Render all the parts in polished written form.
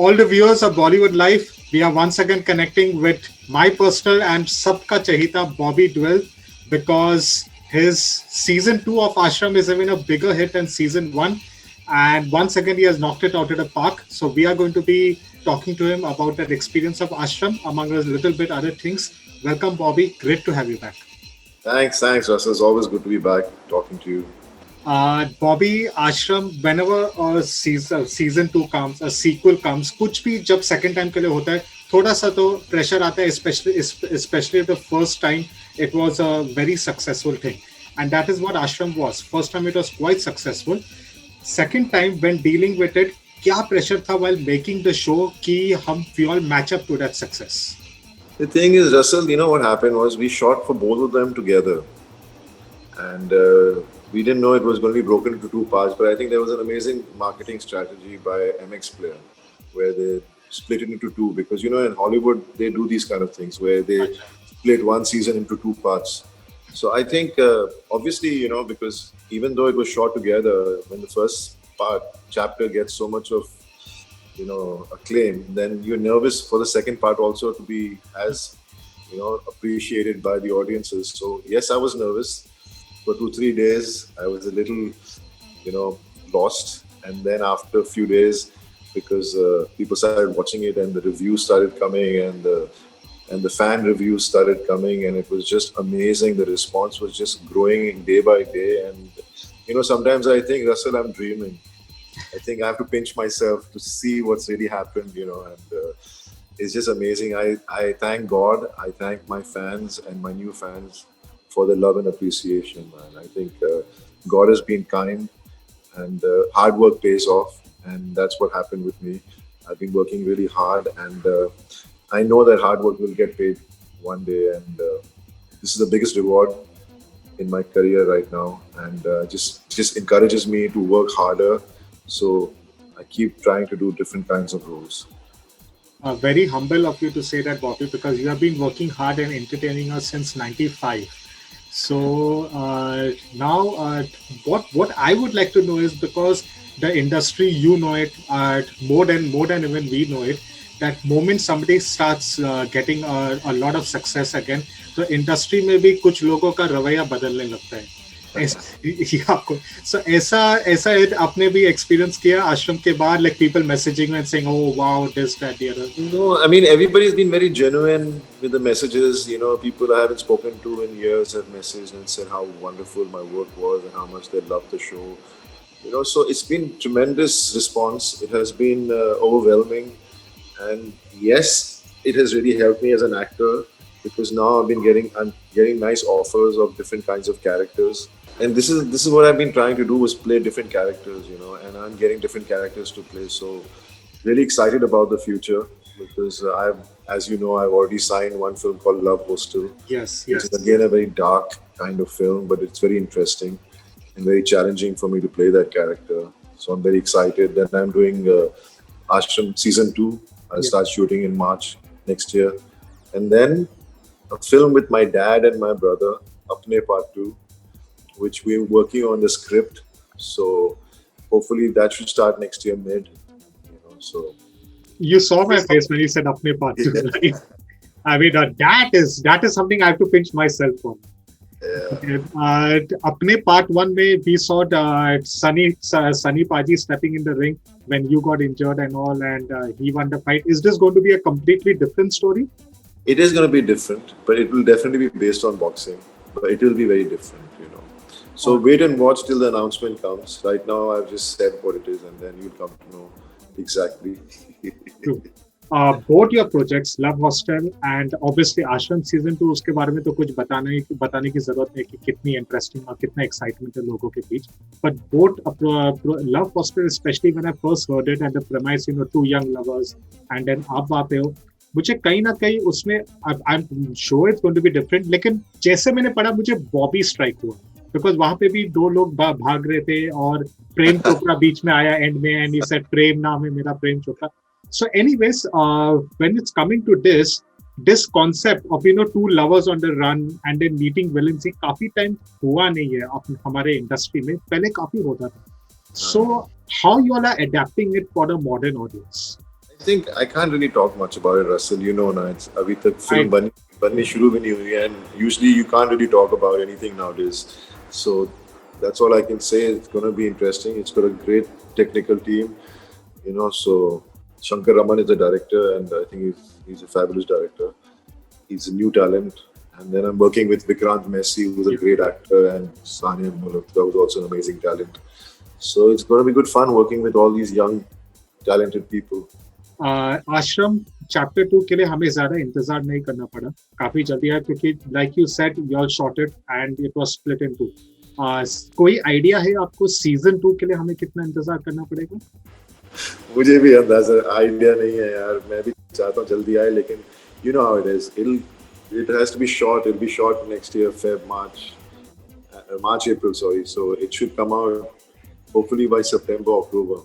all the viewers of Bollywood Life, we are once again connecting with my personal and Sabka Chahita Bobby Dwell because his season 2 of Ashram is even a bigger hit than season 1. And once again, he has knocked it out of the park. So we are going to be talking to him about that experience of Ashram, among a little bit other things. Welcome, Bobby. Great to have you back. Thanks, Russell. It's always good to be back talking to you. Bobby Ashram, whenever season 2 comes, a sequel comes, कुछ भी जब second time के लिए होता है, थोड़ा सा तो pressure आता है, especially if the first time it was a very successful thing, and that is what Ashram was. First time it was quite successful. Second time when dealing with it, क्या pressure था while making the show कि we all match up to that success? The thing is, Russell, what happened was we shot for both of them together, and we didn't know it was going to be broken into 2 parts, but I think there was an amazing marketing strategy by MX Player where they split it into 2 because, in Hollywood, they do these kind of things where they split one season into 2 parts. So I think, obviously, because even though it was shot together, when the first chapter gets so much of, acclaim, then you're nervous for the second part also to be as, appreciated by the audiences. So yes, I was nervous. For 2-3 days, I was a little, lost. And then after a few days, because people started watching it and the reviews started coming and the fan reviews started coming, and it was just amazing. The response was just growing day by day. And, sometimes I think, Russell, I'm dreaming. I think I have to pinch myself to see what's really happened, and it's just amazing. I thank God. I thank my fans and my new fans for the love and appreciation, man. I think God has been kind, and hard work pays off, and that's what happened with me. I've been working really hard, and I know that hard work will get paid one day, and this is the biggest reward in my career right now, and just encourages me to work harder. So I keep trying to do different kinds of roles. Very humble of you to say that, Bobby, because you have been working hard and entertaining us since '95. So now, what I would like to know is, because the industry, it more than even we know it, that moment somebody starts getting a lot of success again, तो industry में भी कुछ लोगों का रवैया बदलने लगता है. So ऐसा आपने भी experience किया आश्रम के बाद, like people messaging and saying, oh wow, this, that, the other? No, I mean, everybody's been very genuine with the messages. People I haven't spoken to in years have messaged and said how wonderful my work was and how much they loved the show. So it's been tremendous response. It has been overwhelming, and yes, it has really helped me as an actor, because now I'm getting nice offers of different kinds of characters. And this is what I've been trying to do, is play different characters, and I'm getting different characters to play. So really excited about the future, because as you know, I've already signed one film called Love Hostel. Yes. Which is again a very dark kind of film, but it's very interesting and very challenging for me to play that character. So I'm very excited. Then I'm doing Ashram season 2. I'll start shooting in March next year. And then a film with my dad and my brother, Apne Part 2, which we're working on the script. So hopefully that should start next year mid. So you saw my face when you said Apne Part 2. Right? I mean, that is something I have to pinch myself for. Yeah. Apne Part 1 mein we saw Sunny Paji stepping in the ring when you got injured and all, and he won the fight. Is this going to be a completely different story? It is going to be different, but it will definitely be based on boxing. But it will be very different, So wait and watch till the announcement comes. Right now, I've just said what it is, and then you'll come to know exactly. True. Both your projects, Love Hostel and obviously Ashram season 2, उसके बारे में तो कुछ बताने की जरूरत नहीं कि कितनी interesting और कितना excitement है लोगों के बीच. But both Love Hostel, especially when I first heard it and the premise, 2 young lovers, and then आप वहाँ पे हो, मुझे कहीं ना कहीं उसमें I'm sure it's going to be different, लेकिन जैसे मैंने पढ़ा मुझे बॉबी स्ट्राइक हुआ, बिकॉज वहां पे भी 2 लोग भाग रहे थे और प्रेम चोपड़ा बीच में आया एंड में, एंड ही सेड प्रेम नाम है मेरा, Prem Chopra. So anyways, when it's coming to this concept of 2 lovers on the run and then meeting villains, काफी टाइम हुआ नहीं है हमारे इंडस्ट्री में, पहले काफी होता था. So how you all are adapting it for the modern audience? think I can't really talk much about it, Russell. You know, now it's अभी तक I film बननी शुरू भी नहीं हुई है, and usually you can't really talk about anything nowadays. So that's all I can say. It's going to be interesting. It's got a great technical team, you know. So Shankar Raman is the director, and I think he's a fabulous director. He's a new talent. And then I'm working with Vikrant Messi, who's a great actor, and Sania Malhotra, who's also an amazing talent. So it's going to be good fun working with all these young, talented people. आश्रम chapter 2 के लिए हमें ज्यादा इंतजार नहीं करना पड़ा, काफी जल्दी आया क्योंकि like you said you all shot it and it was split in two. कोई आइडिया है आपको सीजन 2 के लिए हमें कितना इंतजार करना पड़ेगा? मुझे भी अंदाजा आइडिया नहीं है यार, मैं भी चाहता हूँ जल्दी आए, लेकिन you know how it is. It has to be short. It'll be short next year, March, April, sorry. So it should come out hopefully by September, October.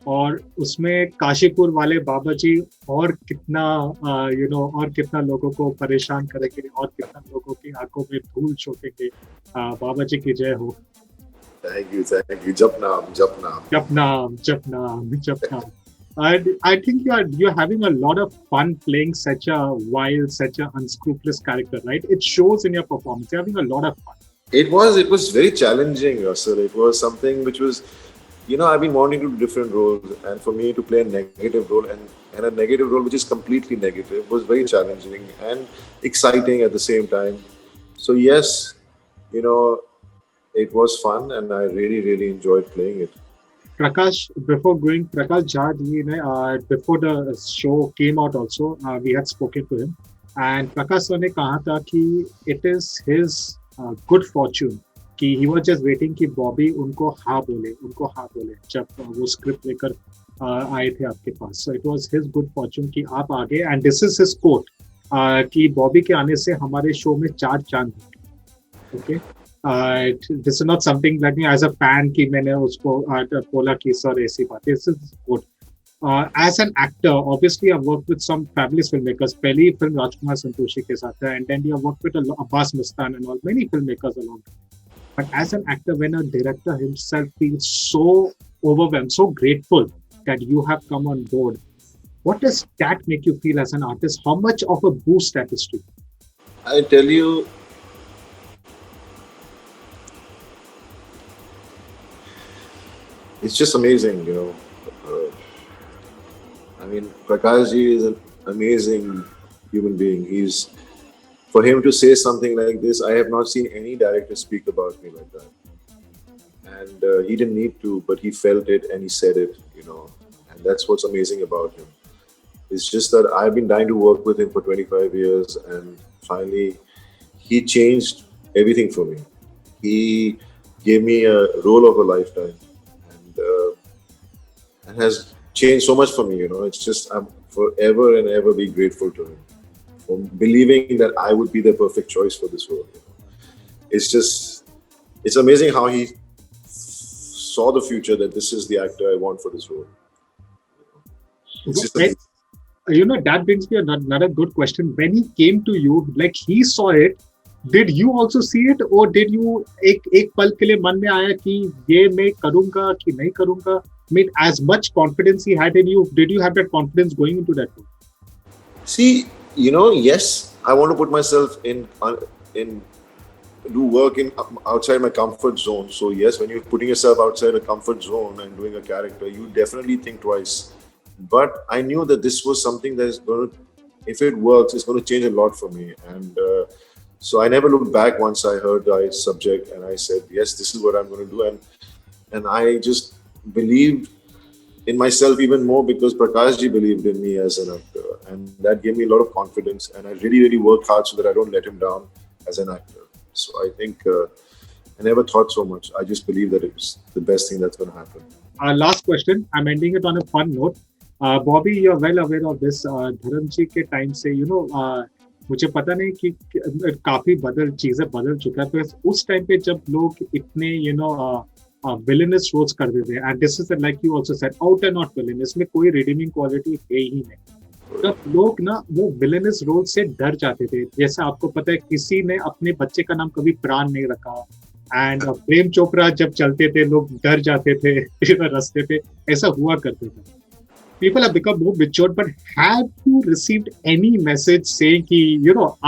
और उसमें काशीपुर वाले बाबा जी और कितना और कितना लोगों को परेशान करेंगे और कितना लोगों की आंखों में धूल झोंकेंगे. बाबा जी की जय हो. Thank you. Jap naam. I think you're having a lot of fun playing such a wild, such a unscrupulous character, right? It shows in your performance. You're having a lot of fun. It was very challenging, Russell. It was something which was, I've been wanting to do different roles, and for me to play a negative role and a negative role which is completely negative was very challenging and exciting at the same time. So yes, it was fun, and I really, really enjoyed playing it. Prakash Jha ji ne, before the show came out also, we had spoken to him, and Prakash sir ne kaha tha ki it is his good fortune कि he was just waiting कि बॉबी उनको हाँ बोले जब वो script लेकर आए थे आपके पास. So it was his good fortune कि आप आ गए, and this is his quote कि बॉबी के आने से हमारे शो में 4 चांद. Okay. This is not something like me as a fan कि मैंने उसको बोला कि सर ऐसी बात. This is good. As an actor, obviously I've worked with some fabulous filmmakers. पहली फिल्म राजकुमार संतोषी के साथ है, and then you have worked with Abbas Mustan and all many filmmakers along. But as an actor, when a director himself feels so overwhelmed, so grateful that you have come on board, what does that make you feel as an artist? How much of a boost that is to you? I tell you, it's just amazing, I mean, Prakash ji is an amazing human being. For him to say something like this, I have not seen any director speak about me like that. And he didn't need to, but he felt it and he said it, and that's what's amazing about him. It's just that I've been dying to work with him for 25 years, and finally he changed everything for me. He gave me a role of a lifetime, and has changed so much for me. It's just I'm forever and ever be grateful to him for believing that I would be the perfect choice for this role. It's amazing how he saw the future, that this is the actor I want for this role. It's just amazing. That brings me another good question. When he came to you, like he saw it, did you also see it, or did you एक पल के लिए मन में आया कि ये मैं करूँगा कि नहीं करूँगा? I mean, as much confidence he had in you, did you have that confidence going into that role? See, yes, I want to put myself in do work outside my comfort zone. So yes, when you're putting yourself outside a comfort zone and doing a character, you definitely think twice. But I knew that this was something that is going to, if it works, it's going to change a lot for me. And so I never looked back once I heard the subject, and I said, yes, this is what I'm going to do. And I just believed in myself even more because Prakash ji believed in me as an actor, and that gave me a lot of confidence, and I really, really worked hard so that I don't let him down as an actor. So I think I never thought so much. I just believe that it was the best thing that's going to happen. Last question. I'm ending it on a fun note. Bobby, you're well aware of this. Dharam ji के time से, मुझे पता नहीं कि काफी चीजें बदल चुका है. तो उस टाइम पे जब लोग इतने villainous roles करते थे, and this is like you also said, out and out villain, इसमें कोई redeeming quality है ही नहीं. तब लोग ना वो villainous role से डर जाते थे. जैसे आपको पता है किसी ने अपने बच्चे का नाम कभी प्राण नहीं रखा, एंड प्रेम चोपड़ा जब चलते थे लोग डर जाते थे, रास्ते पे ऐसा हुआ करते थे. people have become more matured, but have you received any message saying कि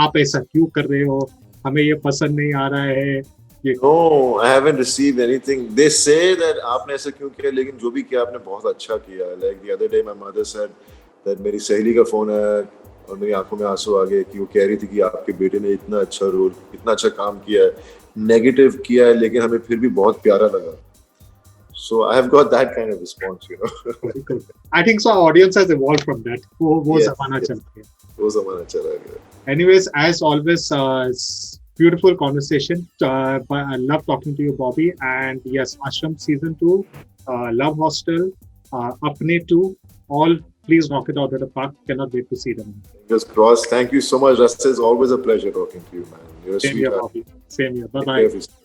आप ऐसा क्यों कर रहे हो, हमें ये पसंद नहीं आ रहा है? No, I haven't received anything. They say that आपने ऐसा क्यों किया, लेकिन जो भी किया आपने बहुत अच्छा किया. Like the other day, my mother said that मेरी सहेली का फोन है और मेरी आंखों में आंसू आ गए कि वो कह रही थी कि आपके बेटे ने इतना अच्छा रोल, इतना अच्छा काम किया है, नेगेटिव किया है, लेकिन हमें फिर भी बहुत प्यारा लगा. So I have got that kind of response, you know. Very good. I think so. Our audience has evolved from that. वो Yes, जमाना yes. चल गया. वो ज़माना चला गया. Anyways, as always, it's beautiful conversation. But I love talking to you, Bobby. And yes, Ashram season 2, Love Hostel, Apne 2, all please knock it out of the park. Cannot wait to see them. Fingers crossed. Thank you so much, Russell. It's always a pleasure talking to you, man. You're a Same here, sweetheart. Bobby. Same here. Bye Take bye. care of yourself.